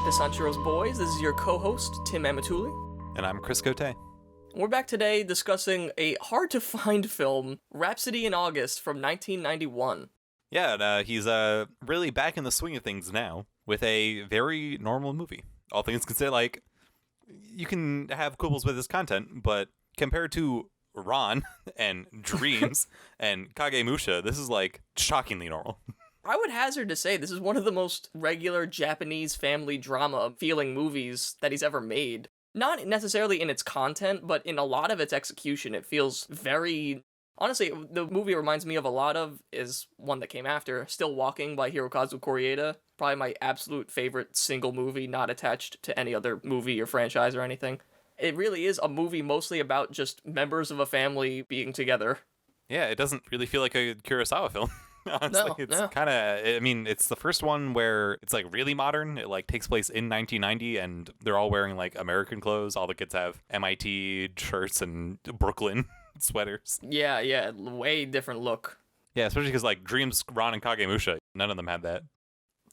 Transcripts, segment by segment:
to Sanshiro's Boys. This is your co-host, Tim Amatuli. And I'm Chris Cote. We're back today discussing a hard-to-find film, Rhapsody in August from 1991. Yeah, and he's really back in the swing of things now with a very normal movie. All things considered, like, you can have quibbles with his content, but compared to Ron and Dreams and Kagemusha, this is, like, shockingly normal. I would hazard to say this is one of the most regular Japanese family drama feeling movies that he's ever made. Not necessarily in its content, but in a lot of its execution. It feels very... Honestly, the movie it reminds me of a lot of is one that came after, Still Walking by Hirokazu Koreeda. Probably my absolute favorite single movie, not attached to any other movie or franchise or anything. It really is a movie mostly about just members of a family being together. Yeah, it doesn't really feel like a Kurosawa film. Honestly, it's kind of, I mean, it's the first one where it's like really modern. It like takes place in 1990 and they're all wearing like American clothes. All the kids have MIT shirts and Brooklyn sweaters. Yeah, way different look. Yeah, especially because like Dreams, Ron, and Kagemusha, none of them had that.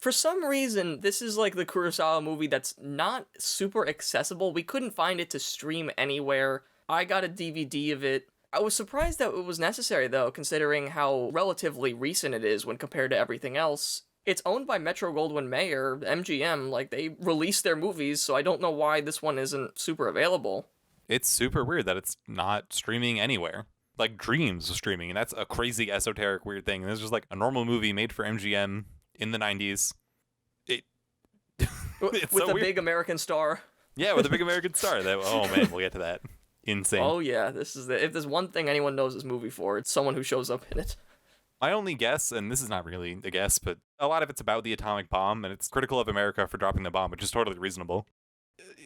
For some reason, this is like the Kurosawa movie that's not super accessible. We couldn't find it to stream anywhere. I got a DVD of it. I was surprised that it was necessary, though, considering how relatively recent it is when compared to everything else. It's owned by Metro-Goldwyn-Mayer, MGM, like, they release their movies, so I don't know why this one isn't super available. It's super weird that it's not streaming anywhere. Like, Dreams was streaming, and that's a crazy, esoteric, weird thing. And it's just, like, a normal movie made for MGM in the 90s. With so a big American star. Yeah, with a big American star. Oh, man, we'll get to that. Insane. Oh yeah, if there's one thing anyone knows this movie for, it's someone who shows up in it. My only guess, and this is not really a guess, but a lot of it's about the atomic bomb, and it's critical of America for dropping the bomb, which is totally reasonable.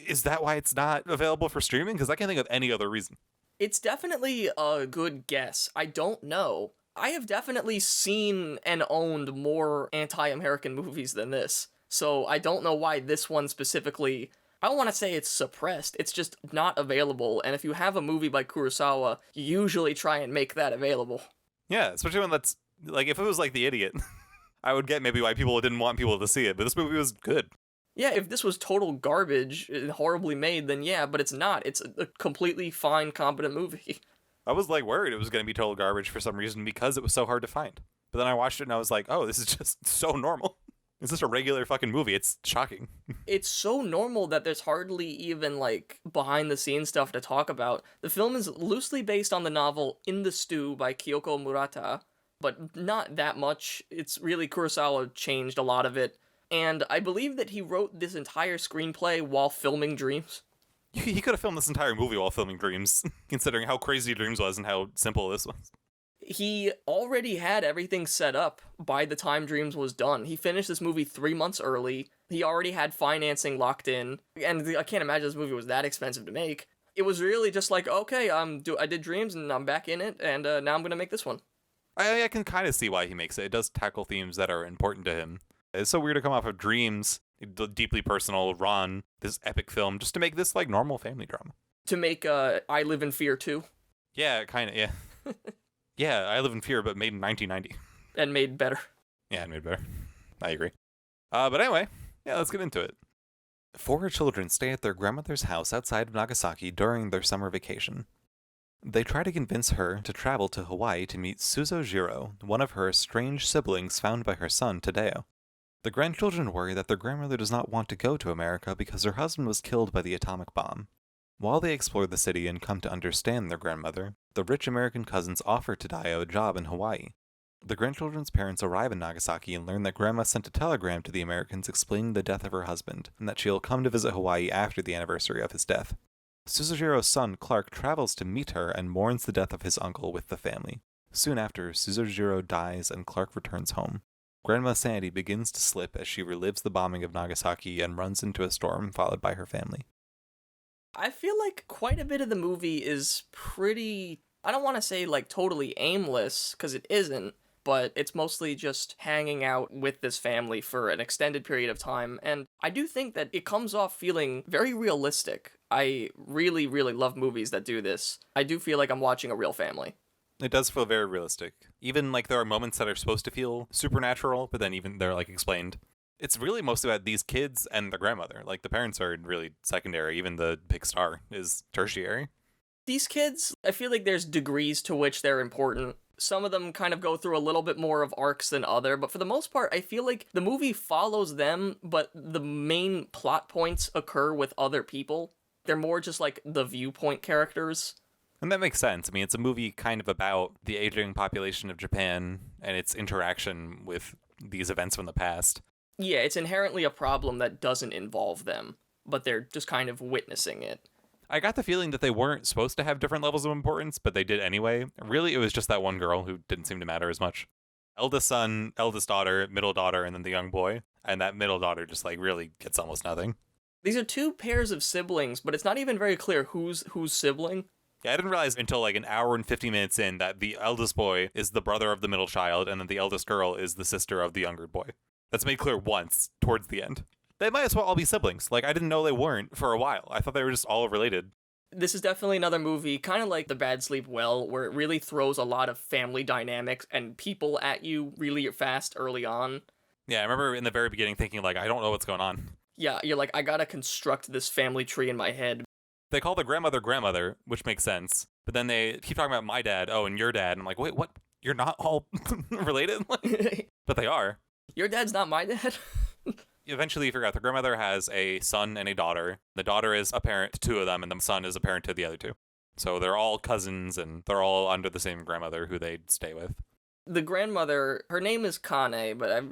Is that why it's not available for streaming? Because I can't think of any other reason. It's definitely a good guess. I don't know. I have definitely seen and owned more anti-American movies than this, so I don't know why this one specifically... I don't want to say it's suppressed, it's just not available, and if you have a movie by Kurosawa, you usually try and make that available. Yeah, especially when that's, like, if it was like The Idiot, I would get maybe why people didn't want people to see it, but this movie was good. Yeah, if this was total garbage, horribly made, then yeah, but it's not. It's a completely fine, competent movie. I was, like, worried it was going to be total garbage for some reason because it was so hard to find. But then I watched it and I was like, oh, this is just so normal. It's just a regular fucking movie. It's shocking. It's so normal that there's hardly even, like, behind-the-scenes stuff to talk about. The film is loosely based on the novel In the Stew by Kyoko Murata, but not that much. It's really Kurosawa changed a lot of it. And I believe that he wrote this entire screenplay while filming Dreams. He could have filmed this entire movie while filming Dreams, considering how crazy Dreams was and how simple this was. He already had everything set up by the time Dreams was done. He finished this movie 3 months early. He already had financing locked in. And I can't imagine this movie was that expensive to make. It was really just like, okay, I did Dreams and I'm back in it, and now I'm going to make this one. I can kind of see why he makes it. It does tackle themes that are important to him. It's so weird to come off of Dreams, deeply personal, Ron, this epic film, just to make this, like, normal family drama. To make I Live in Fear 2? Yeah, kind of, yeah. Yeah, I Live in Fear, but made in 1990. And made better. Yeah, and made better. I agree. But anyway, yeah, let's get into it. 4 children stay at their grandmother's house outside of Nagasaki during their summer vacation. They try to convince her to travel to Hawaii to meet Jiro, one of her estranged siblings found by her son, Tadeo. The grandchildren worry that their grandmother does not want to go to America because her husband was killed by the atomic bomb. While they explore the city and come to understand their grandmother, the rich American cousins offer Tadeo a job in Hawaii. The grandchildren's parents arrive in Nagasaki and learn that Grandma sent a telegram to the Americans explaining the death of her husband, and that she'll come to visit Hawaii after the anniversary of his death. Suzujiro's son, Clark, travels to meet her and mourns the death of his uncle with the family. Soon after, Suzujiro dies and Clark returns home. Grandma's sanity begins to slip as she relives the bombing of Nagasaki and runs into a storm followed by her family. I feel like quite a bit of the movie is pretty, I don't want to say like totally aimless, because it isn't, but it's mostly just hanging out with this family for an extended period of time, and I do think that it comes off feeling very realistic. I really, really love movies that do this. I do feel like I'm watching a real family. It does feel very realistic. Even, like, there are moments that are supposed to feel supernatural, but then even they're, like, explained. It's really mostly about these kids and the grandmother. Like, the parents are really secondary. Even the big star is tertiary. These kids, I feel like there's degrees to which they're important. Some of them kind of go through a little bit more of arcs than other, but for the most part, I feel like the movie follows them, but the main plot points occur with other people. They're more just like the viewpoint characters. And that makes sense. I mean, it's a movie kind of about the aging population of Japan and its interaction with these events from the past. Yeah, it's inherently a problem that doesn't involve them, but they're just kind of witnessing it. I got the feeling that they weren't supposed to have different levels of importance, but they did anyway. Really, it was just that one girl who didn't seem to matter as much. Eldest son, eldest daughter, middle daughter, and then the young boy. And that middle daughter just, like, really gets almost nothing. These are two pairs of siblings, but it's not even very clear who's sibling. Yeah, I didn't realize until like an hour and 50 minutes in that the eldest boy is the brother of the middle child, and then the eldest girl is the sister of the younger boy. That's made clear once, towards the end. They might as well all be siblings. Like, I didn't know they weren't for a while. I thought they were just all related. This is definitely another movie, kind of like The Bad Sleep Well, where it really throws a lot of family dynamics and people at you really fast early on. Yeah, I remember in the very beginning thinking, like, I don't know what's going on. Yeah, you're like, I gotta construct this family tree in my head. They call the grandmother, which makes sense. But then they keep talking about my dad, and your dad. And I'm like, wait, what? You're not all related? But they are. Your dad's not my dad? Eventually you figure out the grandmother has a son and a daughter. The daughter is a parent to two of them, and the son is a parent to the other two. So they're all cousins, and they're all under the same grandmother who they stay with. The grandmother, her name is Kane, but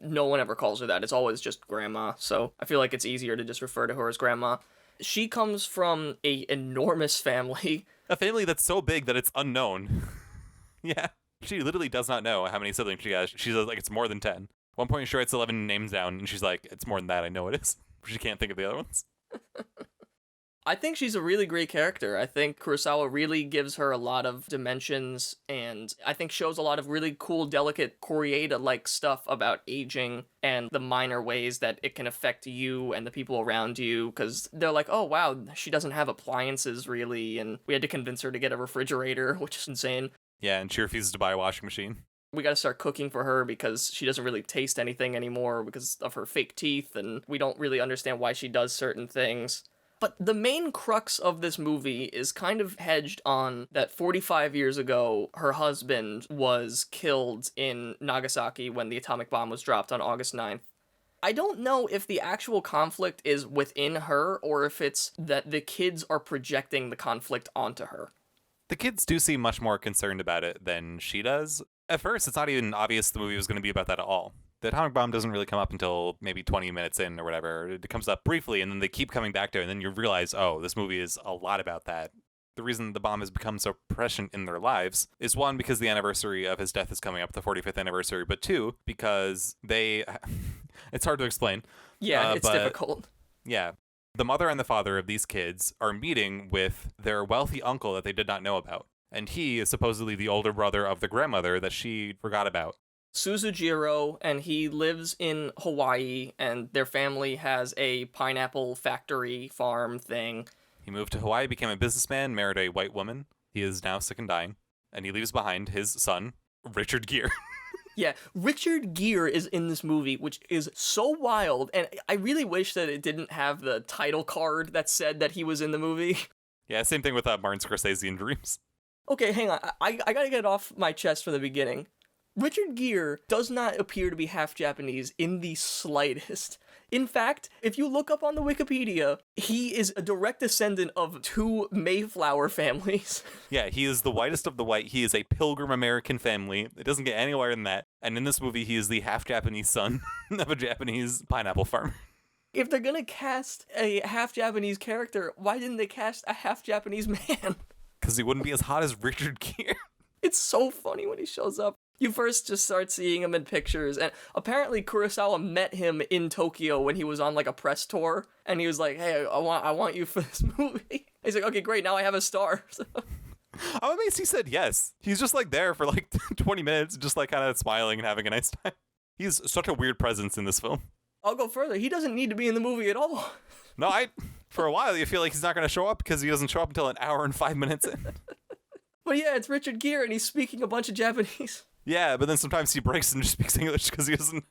no one ever calls her that. It's always just grandma, so I feel like it's easier to just refer to her as grandma. She comes from a enormous family. A family that's so big that it's unknown. Yeah. She literally does not know how many siblings she has. She's like, it's more than 10. One point, she writes 11 names down, and she's like, it's more than that, I know it is. She can't think of the other ones. I think she's a really great character. I think Kurosawa really gives her a lot of dimensions, and I think shows a lot of really cool, delicate, Koreeda-like stuff about aging and the minor ways that it can affect you and the people around you, because they're like, oh wow, she doesn't have appliances really, and we had to convince her to get a refrigerator, which is insane. Yeah, and she refuses to buy a washing machine. We gotta start cooking for her because she doesn't really taste anything anymore because of her fake teeth, and we don't really understand why she does certain things. But the main crux of this movie is kind of hedged on that 45 years ago, her husband was killed in Nagasaki when the atomic bomb was dropped on August 9th. I don't know if the actual conflict is within her or if it's that the kids are projecting the conflict onto her. The kids do seem much more concerned about it than she does. At first, it's not even obvious the movie was going to be about that at all. The atomic bomb doesn't really come up until maybe 20 minutes in or whatever. It comes up briefly, and then they keep coming back to it, and then you realize, oh, this movie is a lot about that. The reason the bomb has become so prescient in their lives is, one, because the anniversary of his death is coming up, the 45th anniversary, but two, because they... It's hard to explain. Yeah, it's difficult. Yeah. The mother and the father of these kids are meeting with their wealthy uncle that they did not know about. And he is supposedly the older brother of the grandmother that she forgot about. Suzujiro, and he lives in Hawaii, and their family has a pineapple factory farm thing. He moved to Hawaii, became a businessman, married a white woman. He is now sick and dying. And he leaves behind his son, Richard Gere. Yeah, Richard Gere is in this movie, which is so wild, and I really wish that it didn't have the title card that said that he was in the movie. Yeah, same thing with Martin Scorsese in Dreams. Okay, hang on. I gotta get it off my chest from the beginning. Richard Gere does not appear to be half Japanese in the slightest. In fact, if you look up on the Wikipedia, he is a direct descendant of two Mayflower families. Yeah, he is the whitest of the white. He is a Pilgrim American family. It doesn't get anywhere than that. And in this movie, he is the half-Japanese son of a Japanese pineapple farmer. If they're gonna cast a half-Japanese character, why didn't they cast a half-Japanese man? Because he wouldn't be as hot as Richard Gere. It's so funny when he shows up. You first just start seeing him in pictures, and apparently Kurosawa met him in Tokyo when he was on like a press tour, and he was like, hey, I want you for this movie. He's like, okay, great, now I have a star. I'm amazed he said yes. He's just like there for like 20 minutes, just like kind of smiling and having a nice time. He's such a weird presence in this film. I'll go further. He doesn't need to be in the movie at all. No, for a while you feel like he's not going to show up because he doesn't show up until an hour and 5 minutes in. But yeah, it's Richard Gere, and he's speaking a bunch of Japanese. Yeah, but then sometimes he breaks and just speaks English because he doesn't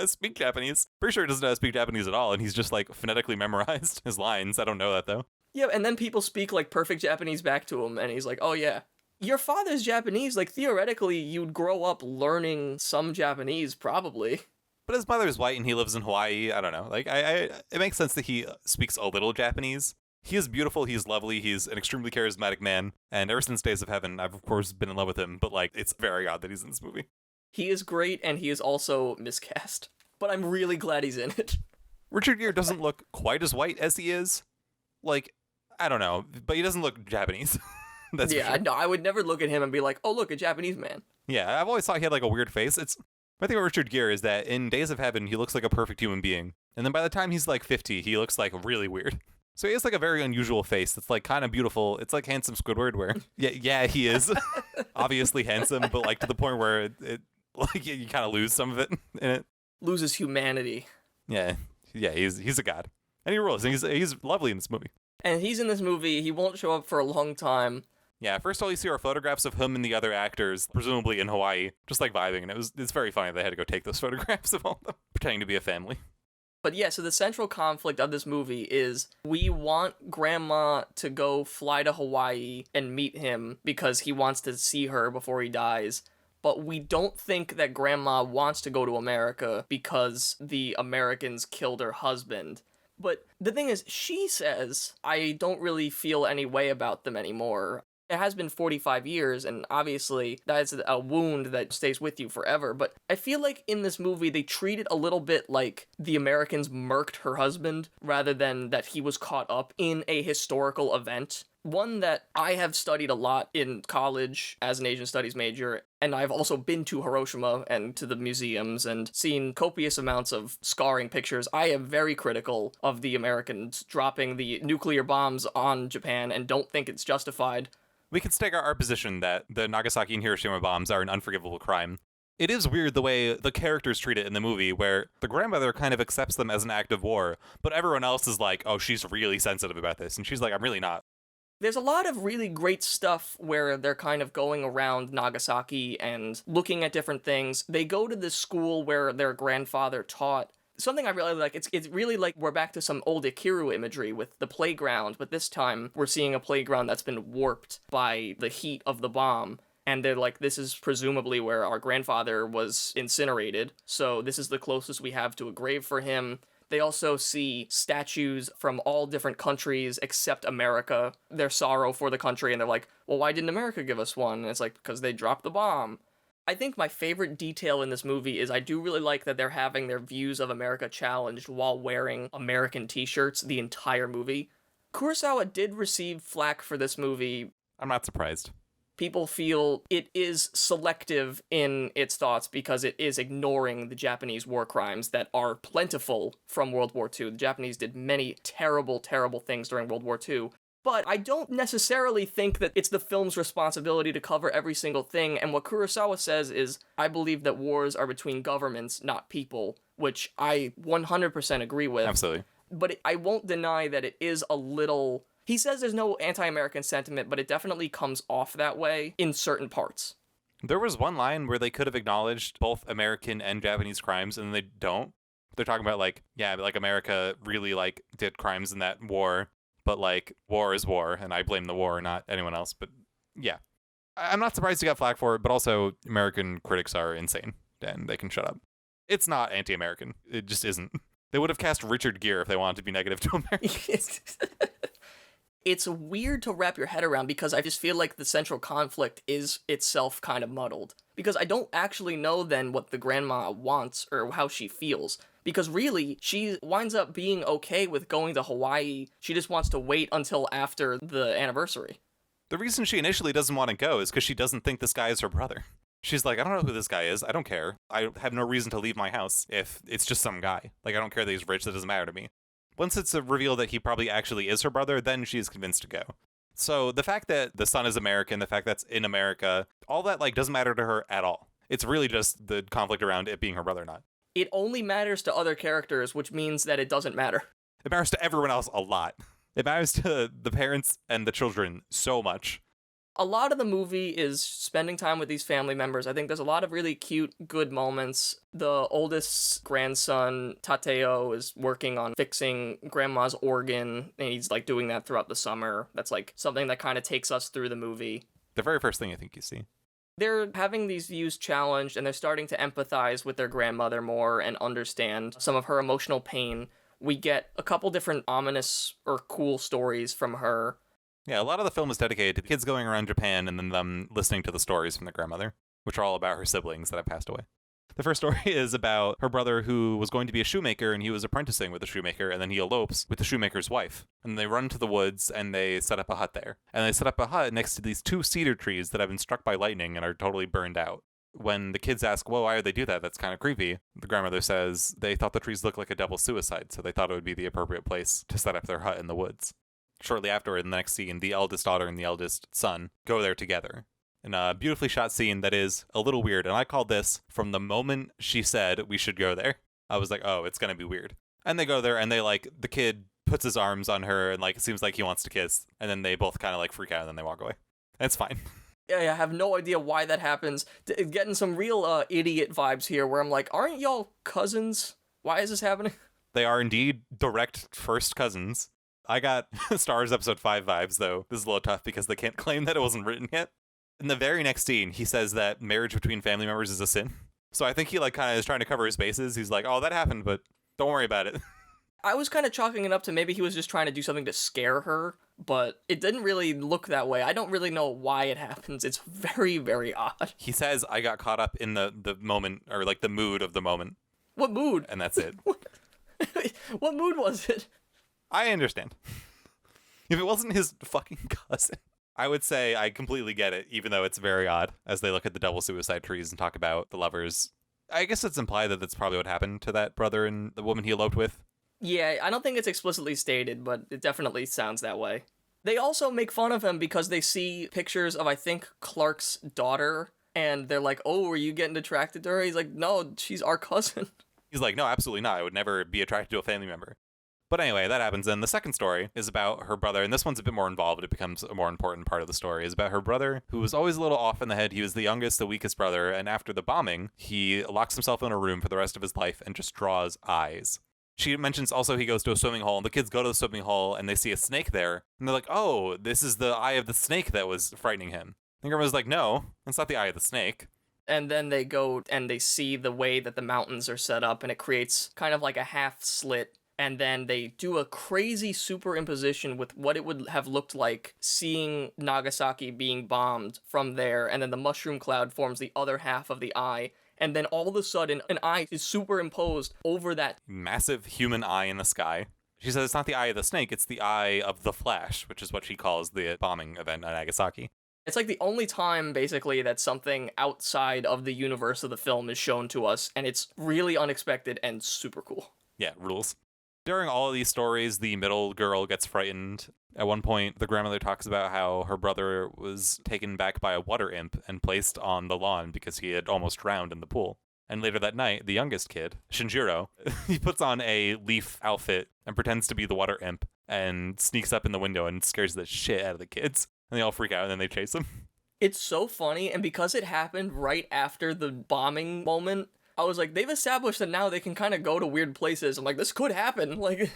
speak Japanese. Pretty sure he doesn't know how to speak Japanese at all, and he's just like phonetically memorized his lines. I don't know that though. Yeah, and then people speak like perfect Japanese back to him, and he's like, oh yeah. Your father's Japanese, like theoretically you'd grow up learning some Japanese, probably. But his mother's white and he lives in Hawaii. I don't know. Like, it makes sense that he speaks a little Japanese. He is beautiful. He's lovely. He's an extremely charismatic man. And ever since Days of Heaven, I've of course been in love with him. But like, it's very odd that he's in this movie. He is great, and he is also miscast. But I'm really glad he's in it. Richard Gere doesn't look quite as white as he is. Like, I don't know, but he doesn't look Japanese. That's yeah, sure. no, I would never look at him and be like, oh, look, a Japanese man. Yeah, I've always thought he had like a weird face. My thing with Richard Gere is that in Days of Heaven, he looks like a perfect human being. And then by the time he's like 50, he looks like really weird. So he has like a very unusual face that's like kind of beautiful. It's like handsome Squidward where, yeah, he is obviously handsome, but like to the point where it like you kind of lose some of it in it. Loses humanity. Yeah, he's a god. And he rules. And he's lovely in this movie. And he's in this movie. He won't show up for a long time. Yeah, first all you see are photographs of him and the other actors, presumably in Hawaii, just like vibing, and it's very funny they had to go take those photographs of all of them, pretending to be a family. But yeah, so the central conflict of this movie is we want Grandma to go fly to Hawaii and meet him because he wants to see her before he dies. But we don't think that Grandma wants to go to America because the Americans killed her husband. But the thing is, she says, I don't really feel any way about them anymore. It has been 45 years, and obviously that's a wound that stays with you forever, but I feel like in this movie they treat it a little bit like the Americans murked her husband, rather than that he was caught up in a historical event. One that I have studied a lot in college as an Asian studies major, and I've also been to Hiroshima and to the museums and seen copious amounts of scarring pictures. I am very critical of the Americans dropping the nuclear bombs on Japan and don't think it's justified. We can stake our position that the Nagasaki and Hiroshima bombs are an unforgivable crime. It is weird the way the characters treat it in the movie, where the grandmother kind of accepts them as an act of war, but everyone else is like, oh, she's really sensitive about this, and she's like, I'm really not. There's a lot of really great stuff where they're kind of going around Nagasaki and looking at different things. They go to this school where their grandfather taught. Something I really like, it's really like we're back to some old Akira imagery with the playground, but this time we're seeing a playground that's been warped by the heat of the bomb. And they're like, this is presumably where our grandfather was incinerated, so this is the closest we have to a grave for him. They also see statues from all different countries except America, their sorrow for the country, and they're like, well, why didn't America give us one? And it's like, because they dropped the bomb. I think my favorite detail in this movie is I do really like that they're having their views of America challenged while wearing American t-shirts the entire movie. Kurosawa did receive flack for this movie. I'm not surprised. People feel it is selective in its thoughts because it is ignoring the Japanese war crimes that are plentiful from World War II. The Japanese did many terrible, terrible things during World War II. But I don't necessarily think that it's the film's responsibility to cover every single thing, and what Kurosawa says is, I believe that wars are between governments, not people, which I 100% agree with. Absolutely. But I won't deny that it is a little... He says there's no anti-American sentiment, but it definitely comes off that way in certain parts. There was one line where they could have acknowledged both American and Japanese crimes, and they don't. They're talking about, like, yeah, like, America really, like, did crimes in that war, but, like, war is war, and I blame the war, not anyone else. But, yeah. I'm not surprised he got flack for it, but also American critics are insane, and they can shut up. It's not anti-American. It just isn't. They would have cast Richard Gere if they wanted to be negative to Americans. It's weird to wrap your head around because I just feel like the central conflict is itself kind of muddled. Because I don't actually know then what the grandma wants or how she feels. Because really, she winds up being okay with going to Hawaii. She just wants to wait until after the anniversary. The reason she initially doesn't want to go is because she doesn't think this guy is her brother. She's like, I don't know who this guy is. I don't care. I have no reason to leave my house if it's just some guy. Like, I don't care that he's rich. That doesn't matter to me. Once it's a reveal that he probably actually is her brother, then she's convinced to go. So the fact that the son is American, the fact that's in America, all that, like, doesn't matter to her at all. It's really just the conflict around it being her brother or not. It only matters to other characters, which means that it doesn't matter. It matters to everyone else a lot. It matters to the parents and the children so much. A lot of the movie is spending time with these family members. I think there's a lot of really cute, good moments. The oldest grandson, Tateo, is working on fixing grandma's organ, and he's like doing that throughout the summer. That's like something that kind of takes us through the movie. The very first thing I think you see. They're having these views challenged, and they're starting to empathize with their grandmother more and understand some of her emotional pain. We get a couple different ominous or cool stories from her. Yeah, a lot of the film is dedicated to kids going around Japan and then them listening to the stories from their grandmother, which are all about her siblings that have passed away. The first story is about her brother who was going to be a shoemaker, and he was apprenticing with a shoemaker, and then he elopes with the shoemaker's wife. And they run to the woods, and they set up a hut there. And they set up a hut next to these 2 cedar trees that have been struck by lightning and are totally burned out. When the kids ask, well, why would they do that? That's kind of creepy. The grandmother says they thought the trees looked like a double suicide, so they thought it would be the appropriate place to set up their hut in the woods. Shortly afterward, in the next scene, the eldest daughter and the eldest son go there together. In a beautifully shot scene that is a little weird, and I called this from the moment she said we should go there. I was like, oh, it's going to be weird. And they go there, and the kid puts his arms on her, and it seems like he wants to kiss, and then they both kind of freak out, and then they walk away. And it's fine. Yeah, I have no idea why that happens. Getting some real idiot vibes here, where I'm like, aren't y'all cousins? Why is this happening? They are indeed direct first cousins. I got Star Wars Episode 5 vibes, though. This is a little tough because they can't claim that it wasn't written yet. In the very next scene, he says that marriage between family members is a sin. So I think he kind of is trying to cover his bases. He's like, oh, that happened, but don't worry about it. I was kind of chalking it up to maybe he was just trying to do something to scare her, but it didn't really look that way. I don't really know why it happens. It's very, very odd. He says, I got caught up in the moment, or the mood of the moment. What mood? And that's it. What mood was it? I understand. If it wasn't his fucking cousin, I would say I completely get it, even though it's very odd, as they look at the double suicide trees and talk about the lovers. I guess it's implied that that's probably what happened to that brother and the woman he eloped with. Yeah, I don't think it's explicitly stated, but it definitely sounds that way. They also make fun of him because they see pictures of, I think, Clark's daughter, and they're like, oh, are you getting attracted to her? He's like, no, she's our cousin. He's like, no, absolutely not. I would never be attracted to a family member. But anyway, that happens. And the second story is about her brother, and this one's a bit more involved. It becomes a more important part of the story. Is about her brother, who was always a little off in the head. He was the youngest, the weakest brother, and after the bombing, he locks himself in a room for the rest of his life and just draws eyes. She mentions also he goes to a swimming hole, and the kids go to the swimming hole, and they see a snake there, and they're like, oh, this is the eye of the snake that was frightening him. And grandma's like, no, it's not the eye of the snake. And then they go and they see the way that the mountains are set up, and it creates kind of like a half slit. And then they do a crazy superimposition with what it would have looked like seeing Nagasaki being bombed from there. And then the mushroom cloud forms the other half of the eye. And then all of a sudden, an eye is superimposed over that massive human eye in the sky. She says it's not the eye of the snake, it's the eye of the Flash, which is what she calls the bombing event at Nagasaki. It's like the only time, basically, that something outside of the universe of the film is shown to us. And it's really unexpected and super cool. Yeah, rules. During all of these stories, the middle girl gets frightened. At one point, the grandmother talks about how her brother was taken back by a water imp and placed on the lawn because he had almost drowned in the pool. And later that night, the youngest kid, Sanshiro, he puts on a leaf outfit and pretends to be the water imp and sneaks up in the window and scares the shit out of the kids. And they all freak out and then they chase him. It's so funny, and because it happened right after the bombing moment, I was like, they've established that now they can kind of go to weird places. I'm like, this could happen. Like,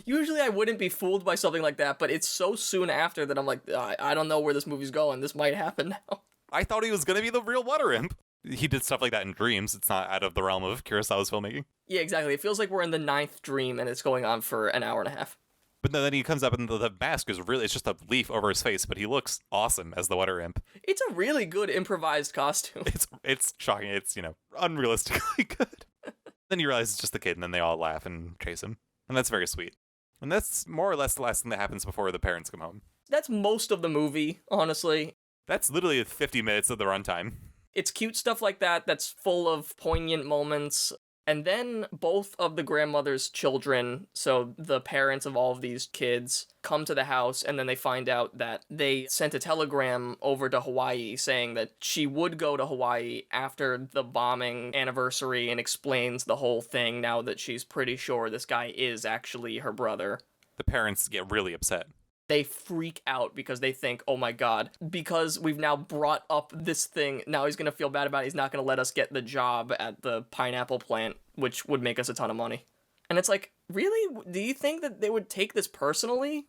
usually I wouldn't be fooled by something like that, but it's so soon after that I'm like, I don't know where this movie's going. This might happen now. I thought he was going to be the real water imp. He did stuff like that in Dreams. It's not out of the realm of Kurosawa's filmmaking. Yeah, exactly. It feels like we're in the 9th dream, and it's going on for an hour and a half. But then he comes up and the mask is really, it's just a leaf over his face, but he looks awesome as the water imp. It's a really good improvised costume. It's shocking. It's, unrealistically good. Then you realize it's just the kid, and then they all laugh and chase him. And that's very sweet. And that's more or less the last thing that happens before the parents come home. That's most of the movie, honestly. That's literally 50 minutes of the runtime. It's cute stuff like that that's full of poignant moments. And then both of the grandmother's children, so the parents of all of these kids, come to the house, and then they find out that they sent a telegram over to Hawaii saying that she would go to Hawaii after the bombing anniversary, and explains the whole thing now that she's pretty sure this guy is actually her brother. The parents get really upset. They freak out because they think, oh my god, because we've now brought up this thing, now he's going to feel bad about it. He's not going to let us get the job at the pineapple plant, which would make us a ton of money. And it's like, really? Do you think that they would take this personally?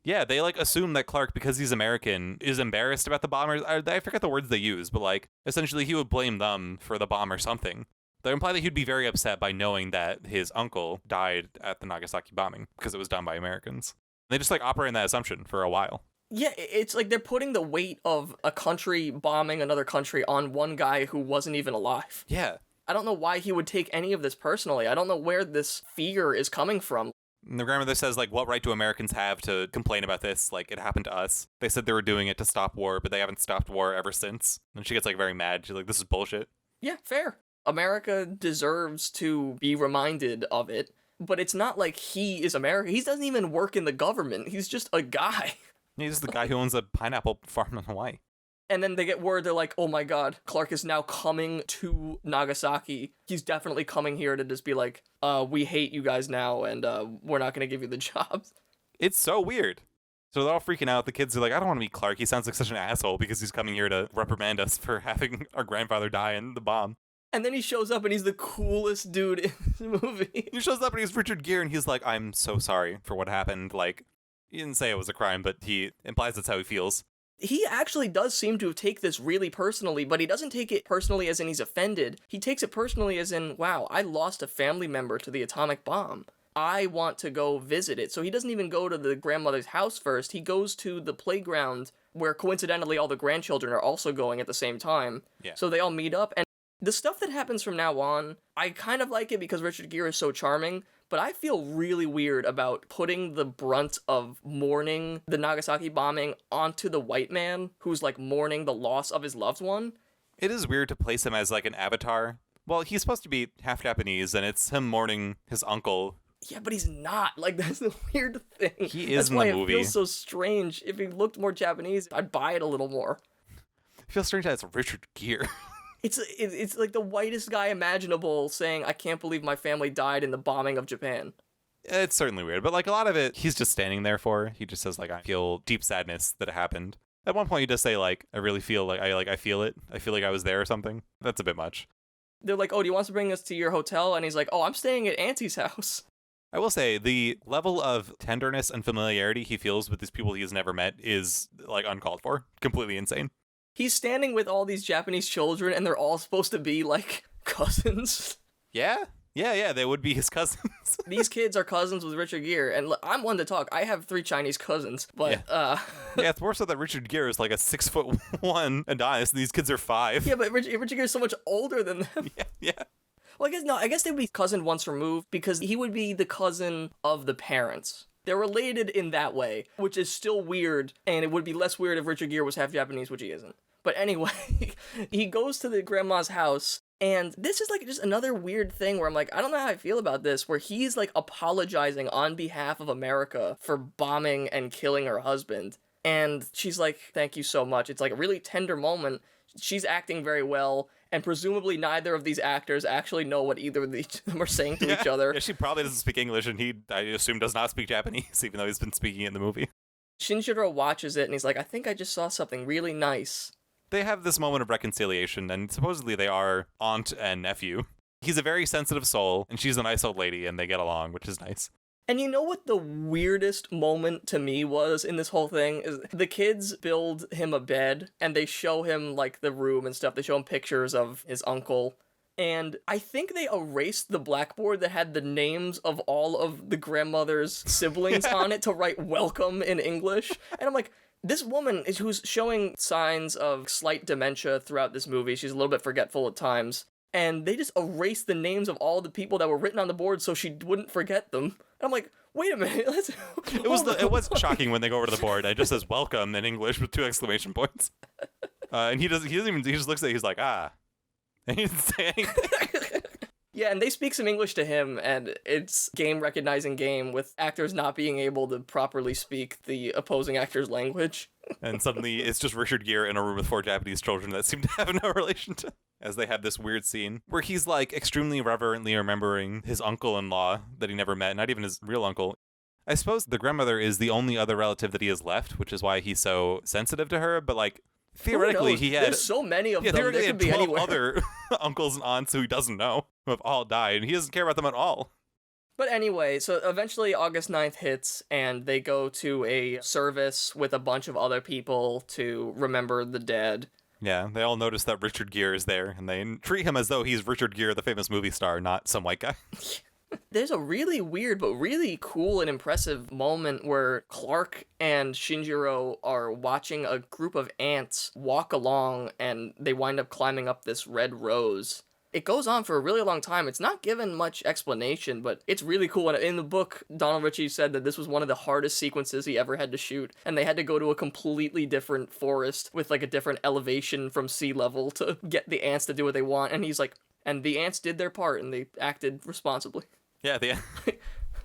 Yeah, they like assume that Clark, because he's American, is embarrassed about the bomb. I forget the words they use, but like essentially he would blame them for the bomb or something. They imply that he'd be very upset by knowing that his uncle died at the Nagasaki bombing because it was done by Americans. They just like operate in that assumption for a while. Yeah, it's like they're putting the weight of a country bombing another country on one guy who wasn't even alive. Yeah. I don't know why he would take any of this personally. I don't know where this fear is coming from. And the grandmother says, like, what right do Americans have to complain about this? Like, it happened to us. They said they were doing it to stop war, but they haven't stopped war ever since. And she gets, like, very mad. She's like, this is bullshit. Yeah, fair. America deserves to be reminded of it, but it's not like he is America. He doesn't even work in the government. He's just a guy. He's the guy who owns a pineapple farm in Hawaii. And then they get word, they're like, oh my god, Clark is now coming to Nagasaki. He's definitely coming here to just be like, we hate you guys now, and we're not going to give you the jobs. It's so weird. So they're all freaking out. The kids are like, I don't want to meet Clark. He sounds like such an asshole because he's coming here to reprimand us for having our grandfather die in the bomb. And then he shows up and he's the coolest dude in this movie. He shows up and he's Richard Gere and he's like, I'm so sorry for what happened. Like, he didn't say it was a crime, but he implies that's how he feels. He actually does seem to take this really personally, but he doesn't take it personally as in he's offended. He takes it personally as in, wow, I lost a family member to the atomic bomb. I want to go visit it. So he doesn't even go to the grandmother's house first. He goes to the playground where coincidentally all the grandchildren are also going at the same time. Yeah. So they all meet up. And the stuff that happens from now on, I kind of like it because Richard Gere is so charming, but I feel really weird about putting the brunt of mourning the Nagasaki bombing onto the white man who's like mourning the loss of his loved one. It is weird to place him as like an avatar. Well, he's supposed to be half Japanese, and it's him mourning his uncle. Yeah, but he's not. Like, that's the weird thing. He is that's in why the movie. It feels so strange. If he looked more Japanese, I'd buy it a little more. It feels strange that it's Richard Gere. It's like the whitest guy imaginable saying, I can't believe my family died in the bombing of Japan. It's certainly weird, but like a lot of it, he's just standing there for. He just says like, I feel deep sadness that it happened. At one point, he does say like, I really feel like I feel it. I feel like I was there or something. That's a bit much. They're like, oh, do you want us to bring us to your hotel? And he's like, oh, I'm staying at Auntie's house. I will say the level of tenderness and familiarity he feels with these people he has never met is like uncalled for. Completely insane. He's standing with all these Japanese children, and they're all supposed to be, like, cousins. Yeah, they would be his cousins. These kids are cousins with Richard Gere, and I'm one to talk. I have 3 Chinese cousins, but, yeah, it's more so that Richard Gere is like a 6'1" Adonis, and these kids are 5. Yeah, but Richard Gere is so much older than them. Yeah. Well, I guess they'd be cousin once removed, because he would be the cousin of the parents. They're related in that way, which is still weird, and it would be less weird if Richard Gere was half Japanese, which he isn't. But anyway, he goes to the grandma's house, and this is like just another weird thing where I'm like, I don't know how I feel about this, where he's like apologizing on behalf of America for bombing and killing her husband. And she's like, thank you so much. It's like a really tender moment. She's acting very well, and presumably neither of these actors actually know what either of them are saying to each other. Yeah, she probably doesn't speak English, and he, I assume, does not speak Japanese, even though he's been speaking it in the movie. Shinjiro watches it, and he's like, I think I just saw something really nice. They have this moment of reconciliation, and supposedly they are aunt and nephew. He's a very sensitive soul, and she's a nice old lady, and they get along, which is nice. And you know what the weirdest moment to me was in this whole thing? Is the kids build him a bed, and they show him, like, the room and stuff. They show him pictures of his uncle. And I think they erased the blackboard that had the names of all of the grandmother's siblings on it to write welcome in English. And I'm like, this woman who's showing signs of slight dementia throughout this movie. She's a little bit forgetful at times. And they just erased the names of all the people that were written on the board so she wouldn't forget them. And I'm like, wait a minute. It was shocking when they go over to the board. It just says welcome in English with 2 exclamation points. And he just looks at it, he's like, ah. And he doesn't say anything. Yeah, and they speak some English to him, and it's game recognizing game with actors not being able to properly speak the opposing actor's language. And suddenly it's just Richard Gere in a room with 4 Japanese children that seem to have no relation to, as they have this weird scene where he's like extremely reverently remembering his uncle-in-law that he never met, not even his real uncle. I suppose the grandmother is the only other relative that he has left, which is why he's so sensitive to her. But like, theoretically, he had There's so many of them. theoretically They he could had be 12 anywhere. other uncles and aunts who he doesn't know who have all died, and he doesn't care about them at all. But anyway, so eventually August 9th hits, and they go to a service with a bunch of other people to remember the dead. Yeah, they all notice that Richard Gere is there, and they treat him as though he's Richard Gere, the famous movie star, not some white guy. There's a really weird but really cool and impressive moment where Clark and Shinjiro are watching a group of ants walk along, and they wind up climbing up this red rose. It goes on for a really long time. It's not given much explanation, but it's really cool. And in the book, Donald Ritchie said that this was one of the hardest sequences he ever had to shoot, and they had to go to a completely different forest with like a different elevation from sea level to get the ants to do what they want. And he's like, and the ants did their part, and they acted responsibly. Yeah,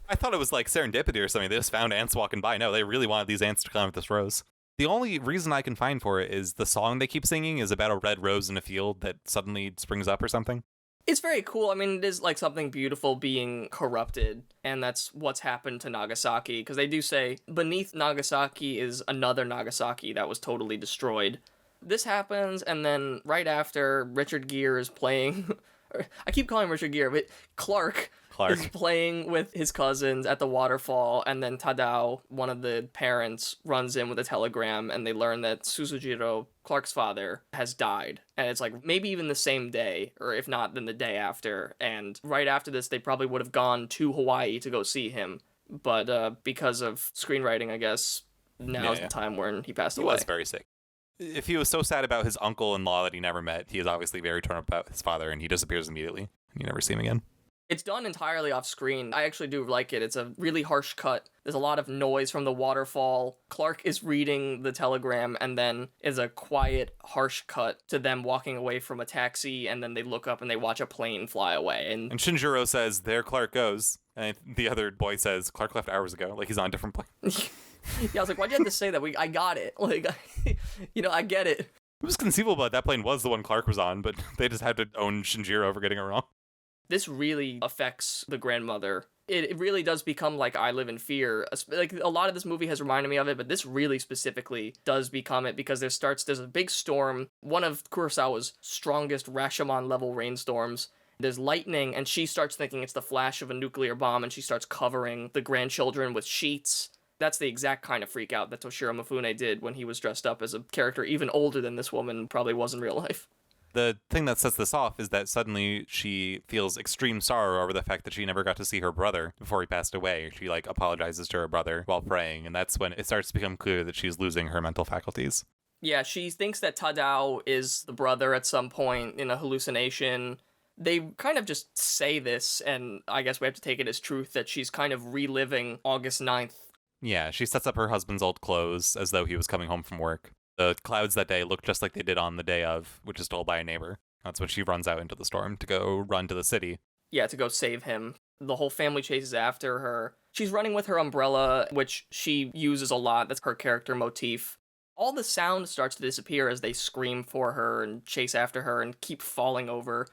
I thought it was like serendipity or something. They just found ants walking by. No, they really wanted these ants to climb up this rose. The only reason I can find for it is the song they keep singing is about a red rose in a field that suddenly springs up or something. It's very cool. I mean, it is like something beautiful being corrupted, and that's what's happened to Nagasaki, because they do say beneath Nagasaki is another Nagasaki that was totally destroyed. This happens, and then right after, Richard Gere is playing... I keep calling him Richard Gere, but Clark is playing with his cousins at the waterfall, and then Tadao, one of the parents, runs in with a telegram, and they learn that Susujiro, Clark's father, has died. And it's like maybe even the same day, or if not, then the day after. And right after this, they probably would have gone to Hawaii to go see him. But because of screenwriting, I guess, now's the time when he passed away. He was very sick. If he was so sad about his uncle-in-law that he never met, he is obviously very torn up about his father, and he disappears immediately. You never see him again. It's done entirely off screen. I actually do like it. It's a really harsh cut. There's a lot of noise from the waterfall. Clark is reading the telegram, and then is a quiet, harsh cut to them walking away from a taxi, and then they look up and they watch a plane fly away. And Shinjiro says, "There Clark goes." And the other boy says, "Clark left hours ago." Like he's on a different plane. Yeah, I was like, why'd you have to say that? I got it. Like, I get it. It was conceivable that that plane was the one Clark was on, but they just had to own Shinjiro for getting it wrong. This really affects the grandmother. It really does become like I Live in Fear. Like, a lot of this movie has reminded me of it, but this really specifically does become it, because there's a big storm, one of Kurosawa's strongest Rashomon-level rainstorms. There's lightning, and she starts thinking it's the flash of a nuclear bomb, and she starts covering the grandchildren with sheets. That's the exact kind of freak out that Toshiro Mifune did when he was dressed up as a character even older than this woman probably was in real life. The thing that sets this off is that suddenly she feels extreme sorrow over the fact that she never got to see her brother before he passed away. She apologizes to her brother while praying, and that's when it starts to become clear that she's losing her mental faculties. Yeah, she thinks that Tadao is the brother at some point in a hallucination. They kind of just say this, and I guess we have to take it as truth, that she's kind of reliving August 9th. Yeah, she sets up her husband's old clothes as though he was coming home from work. The clouds that day look just like they did on the day of, which is told by a neighbor. That's when she runs out into the storm to go run to the city. Yeah, to go save him. The whole family chases after her. She's running with her umbrella, which she uses a lot. That's her character motif. All the sound starts to disappear as they scream for her and chase after her and keep falling over.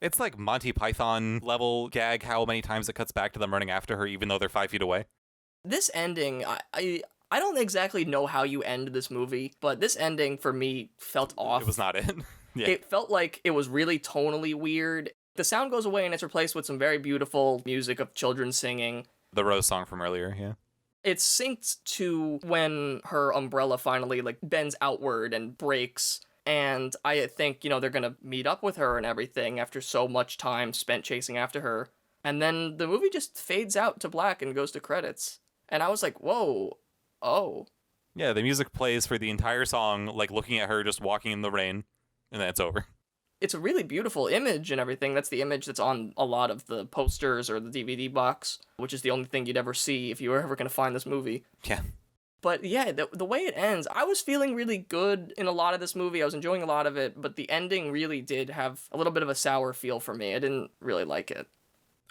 It's like Monty Python level gag how many times it cuts back to them running after her even though they're 5 feet away. This ending, I don't exactly know how you end this movie, but this ending for me felt off. It was not it. Yeah. It felt like it was really tonally weird. The sound goes away and it's replaced with some very beautiful music of children singing. The Rose song from earlier, yeah. It's synced to when her umbrella finally bends outward and breaks. And I think, they're going to meet up with her and everything after so much time spent chasing after her. And then the movie just fades out to black and goes to credits. And I was like, whoa, oh. Yeah, the music plays for the entire song, looking at her just walking in the rain, and then it's over. It's a really beautiful image and everything. That's the image that's on a lot of the posters or the DVD box, which is the only thing you'd ever see if you were ever going to find this movie. Yeah. But yeah, the way it ends, I was feeling really good in a lot of this movie. I was enjoying a lot of it, but the ending really did have a little bit of a sour feel for me. I didn't really like it.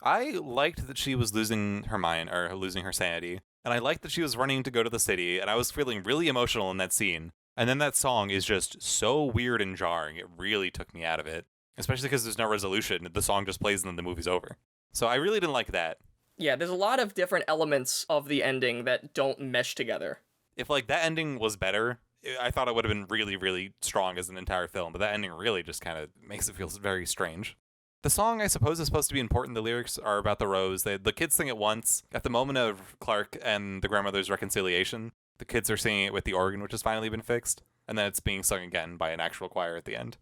I liked that she was losing her mind, or losing her sanity, and I liked that she was running to go to the city, and I was feeling really emotional in that scene. And then that song is just so weird and jarring, it really took me out of it. Especially because there's no resolution, the song just plays and then the movie's over. So I really didn't like that. Yeah, there's a lot of different elements of the ending that don't mesh together. If like that ending was better, I thought it would have been really, really strong as an entire film, but that ending really just kind of makes it feel very strange. The song, I suppose, is supposed to be important. The lyrics are about the rose. The kids sing it once. At the moment of Clark and the grandmother's reconciliation, the kids are singing it with the organ, which has finally been fixed, and then it's being sung again by an actual choir at the end.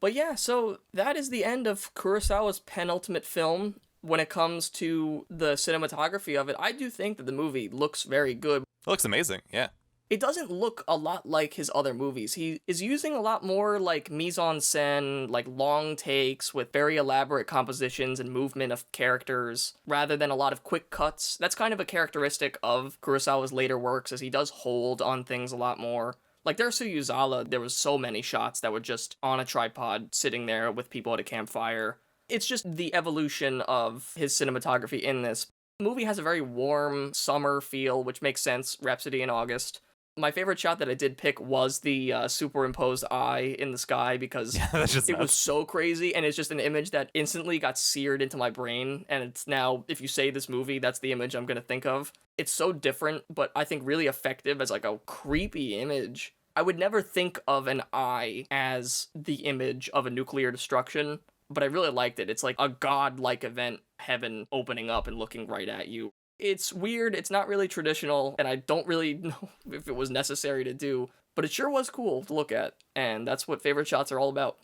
But yeah, so that is the end of Kurosawa's penultimate film. When it comes to the cinematography of it, I do think that the movie looks very good. It looks amazing, yeah. It doesn't look a lot like his other movies. He is using a lot more like mise-en-scène, like long takes with very elaborate compositions and movement of characters, rather than a lot of quick cuts. That's kind of a characteristic of Kurosawa's later works, as he does hold on things a lot more. Like Dersu Uzala, there was so many shots that were just on a tripod, sitting there with people at a campfire. It's just the evolution of his cinematography in this. The movie has a very warm summer feel, which makes sense. Rhapsody in August. My favorite shot that I did pick was the superimposed eye in the sky, because that's just it nuts. was so crazy, and it's just an image that instantly got seared into my brain, and it's now, if you say this movie, that's the image I'm going to think of. It's so different, but I think really effective as like a creepy image. I would never think of an eye as the image of a nuclear destruction, but I really liked it. It's like a godlike event, heaven opening up and looking right at you. It's weird, it's not really traditional, and I don't really know if it was necessary to do, but it sure was cool to look at, and that's what favorite shots are all about.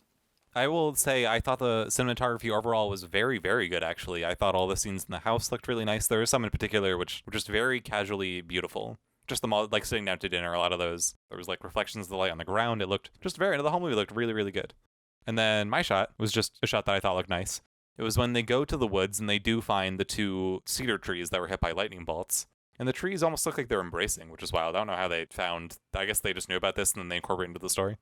I will say I thought the cinematography overall was very, very good, actually. I thought all the scenes in the house looked really nice. There were some in particular which were just very casually beautiful. Just like sitting down to dinner, a lot of those. There was like reflections of the light on the ground. It looked just the whole movie looked really, really good. And then my shot was just a shot that I thought looked nice. It was when they go to the woods and they do find the 2 cedar trees that were hit by lightning bolts. And the trees almost look like they're embracing, which is wild. I don't know how they found, I guess they just knew about this and then they incorporated it into the story.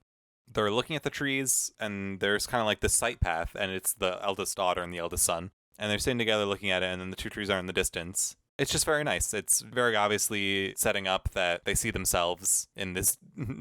They're looking at the trees and there's kind of like this sight path, and it's the eldest daughter and the eldest son. And they're sitting together looking at it, and then the 2 trees are in the distance. It's just very nice. It's very obviously setting up that they see themselves in this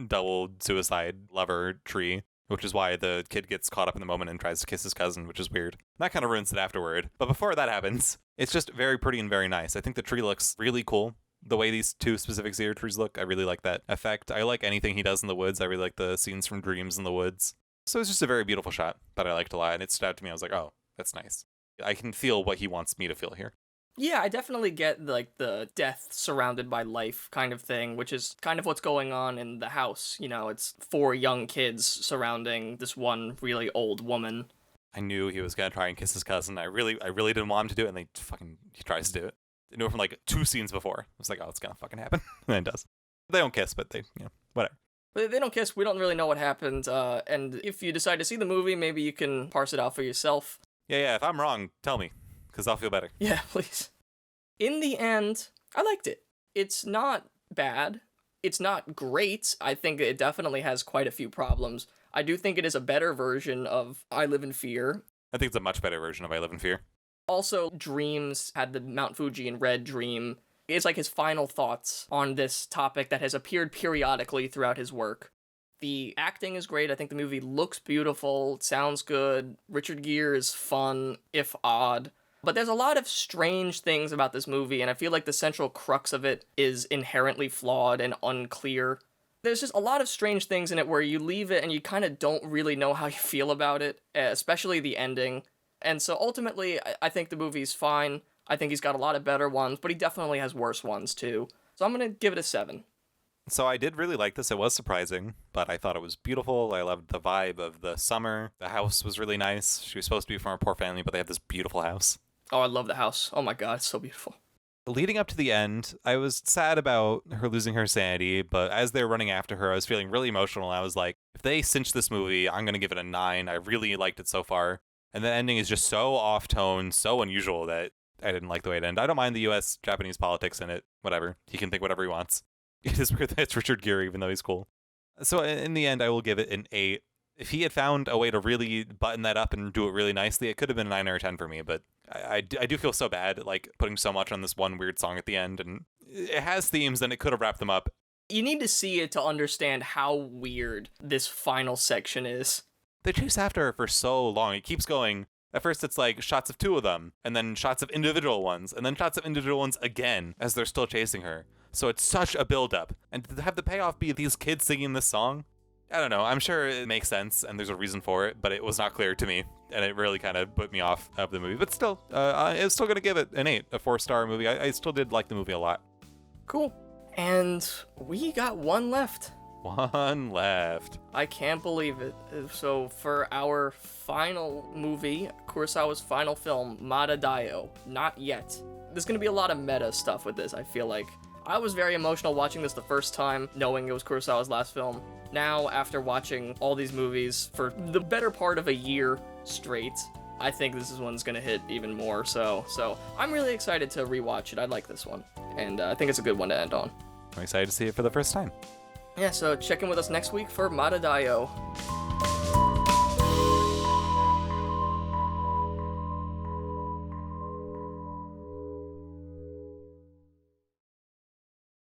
double suicide lover tree, which is why the kid gets caught up in the moment and tries to kiss his cousin, which is weird. That kind of ruins it afterward. But before that happens, it's just very pretty and very nice. I think the tree looks really cool. The way these 2 specific cedar trees look, I really like that effect. I like anything he does in the woods. I really like the scenes from Dreams in the woods. So it's just a very beautiful shot that I liked a lot, and it stood out to me. I was like, oh, that's nice. I can feel what he wants me to feel here. Yeah, I definitely get like the death surrounded by life kind of thing, which is kind of what's going on in the house. You know, it's 4 young kids surrounding this one really old woman. I knew he was gonna try and kiss his cousin. I really didn't want him to do it, and he tries to do it. I knew it from like 2 scenes before. I was like, oh, it's gonna fucking happen. And then it does. They don't kiss, but they, whatever. But they don't kiss, we don't really know what happened, and if you decide to see the movie, maybe you can parse it out for yourself. Yeah, if I'm wrong, tell me, because I'll feel better. Yeah, please. In the end, I liked it. It's not bad. It's not great. I think it definitely has quite a few problems. I do think it is a better version of I Live in Fear. I think it's a much better version of I Live in Fear. Also, Dreams had the Mount Fuji and Red dream. It's like his final thoughts on this topic that has appeared periodically throughout his work. The acting is great. I think the movie looks beautiful, sounds good. Richard Gere is fun, if odd. But there's a lot of strange things about this movie, and I feel like the central crux of it is inherently flawed and unclear. There's just a lot of strange things in it where you leave it and you kind of don't really know how you feel about it, especially the ending. And so ultimately, I think the movie's fine. I think he's got a lot of better ones, but he definitely has worse ones too. So I'm going to give it a 7. So I did really like this. It was surprising, but I thought it was beautiful. I loved the vibe of the summer. The house was really nice. She was supposed to be from a poor family, but they have this beautiful house. Oh, I love the house. Oh my god, it's so beautiful. Leading up to the end, I was sad about her losing her sanity, but as they were running after her, I was feeling really emotional. I was like, if they cinch this movie, I'm going to give it a 9. I really liked it so far. And the ending is just so off-tone, so unusual that I didn't like the way it ended. I don't mind the US-Japanese politics in it. Whatever. He can think whatever he wants. It is weird that it's Richard Gere, even though he's cool. So in the end, I will give it an 8. If he had found a way to really button that up and do it really nicely, it could have been a 9 or a 10 for me, but I do feel so bad, like, putting so much on this one weird song at the end, and it has themes, and it could have wrapped them up. You need to see it to understand how weird this final section is. They chase after her for so long. It keeps going, At first, it's like shots of two of them, and then shots of individual ones, and then shots of individual ones again as they're still chasing her. So it's such a build-up. And to have the payoff be these kids singing this song, I don't know. I'm sure it makes sense, and there's a reason for it, but it was not clear to me, and it really kind of put me off of the movie. But still, I was still going to give it an 8, a 4-star movie. I still did like the movie a lot. Cool. And we got one left. One left. I can't believe it. So for our final movie, Kurosawa's final film, Mata Daio, Not Yet. There's going to be a lot of meta stuff with this, I feel like. I was very emotional watching this the first time, knowing it was Kurosawa's last film. Now, after watching all these movies for the better part of a year straight, I think this one's going to hit even more. So I'm really excited to rewatch it. I like this one, and I think it's a good one to end on. I'm excited to see it for the first time. Yeah, so check in with us next week for Mata Daio.